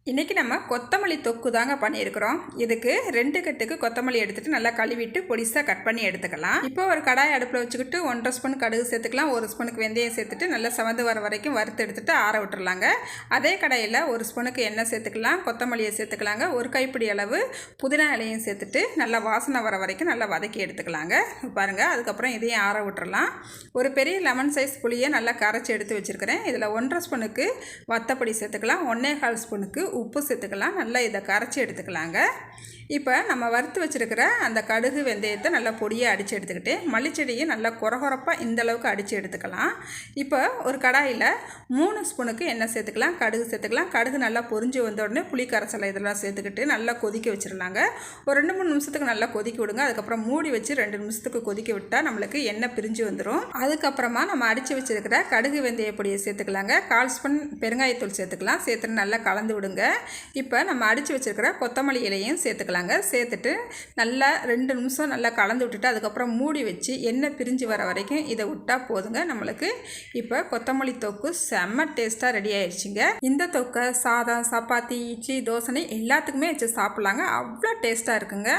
இன்றைக்கி நம்ம கொத்தமல்லி தொக்கு தாங்க பண்ணியிருக்கிறோம். இதுக்கு 2 கட்டுக்கு கொத்தமல்லி எடுத்துகிட்டு நல்லா கழுவிட்டு பொடிசாக கட் பண்ணி எடுத்துக்கலாம். இப்போ ஒரு கடாய் அடுப்பில் வச்சுக்கிட்டு 1½ ஸ்பூன் கடுகு சேர்த்துக்கலாம். 1 ஸ்பூனுக்கு வெந்தயம் சேர்த்துட்டு நல்லா செவந்து வர வரைக்கும் வறுத்து எடுத்துகிட்டு ஆற விட்டுறலாங்க. அதே கடாயில் 1 ஸ்பூனுக்கு எண்ணெய் சேர்த்துக்கலாம். கொத்தமல்லியை சேர்த்துக்கலாங்க. ஒரு கைப்பிடி அளவு புதினா இலையும் சேர்த்துட்டு நல்லா வாசனை வர வரைக்கும் நல்லா வதக்கி எடுத்துக்கலாங்க. பாருங்கள், அதுக்கப்புறம் இதையும் ஆற விட்டுறலாம். ஒரு பெரிய லெமன் சைஸ் புளியை நல்லா கரைச்சி எடுத்து வச்சுருக்கிறேன். இதில் 1½ ஸ்பூனுக்கு வத்தப்பொடி சேர்த்துக்கலாம். 1¼ ஸ்பூனுக்கு உப்பு சேர்த்துக்கலாம். நல்லா இதை கரைச்சி எடுத்துக்கலாங்க. இப்போ நம்ம வறுத்து வச்சுருக்கிற அந்த கடுகு வெந்தயத்தை நல்லா பொடியாக அடித்து எடுத்துக்கிட்டு மல்லிச்செடியும் நல்லா குறகுறப்பாக இந்தளவுக்கு அடித்து எடுத்துக்கலாம். இப்போ ஒரு கடாயில் 3 ஸ்பூனுக்கு எண்ணெய் சேர்த்துக்கலாம். கடுகு சேர்த்துக்கலாம். கடுகு நல்லா பொரிஞ்சு வந்த உடனே புளி கரைசலை இதெல்லாம் சேர்த்துக்கிட்டு நல்லா கொதிக்க வச்சிடலாங்க. ஒரு 2-3 நிமிஷத்துக்கு நல்லா கொதிக்க விடுங்க. அதுக்கப்புறம் மூடி வச்சு 2 நிமிஷத்துக்கு கொதிக்க விட்டால் நம்மளுக்கு எண்ணெய் பிரிஞ்சு வந்துடும். அதுக்கப்புறமா நம்ம அடித்து வச்சுருக்கிற கடுகு வெந்தய பொடியை சேர்த்துக்கலாங்க. 1/4 ஸ்பூன் பெருங்காயத்தூள் சேர்த்துக்கலாம். சேர்த்துட்டு நல்லா கலந்து விடுங்க. இப்போ நம்ம அடித்து வச்சுருக்கிற கொத்தமல்லி இலையும் சேர்த்துக்கலாம். சேர்த்துட்டு நல்லா 2 நிமிஷம் நல்லா கலந்து விட்டுட்டு அதுக்கப்புறம் மூடி வச்சு எண்ணெய் பிரிஞ்சு வர வரைக்கும் இதை விட்டால் போதுங்க. நம்மளுக்கு இப்போ கொத்தமல்லி தொக்கு செம்ம டேஸ்ட்டாக ரெடி ஆயிடுச்சுங்க. இந்த தொக்கை சாதம், சப்பாத்தி, இட்லி, தோசை எல்லாத்துக்குமே வச்சு சாப்பிட்லாங்க. அவ்வளோ டேஸ்ட்டாக இருக்குங்க.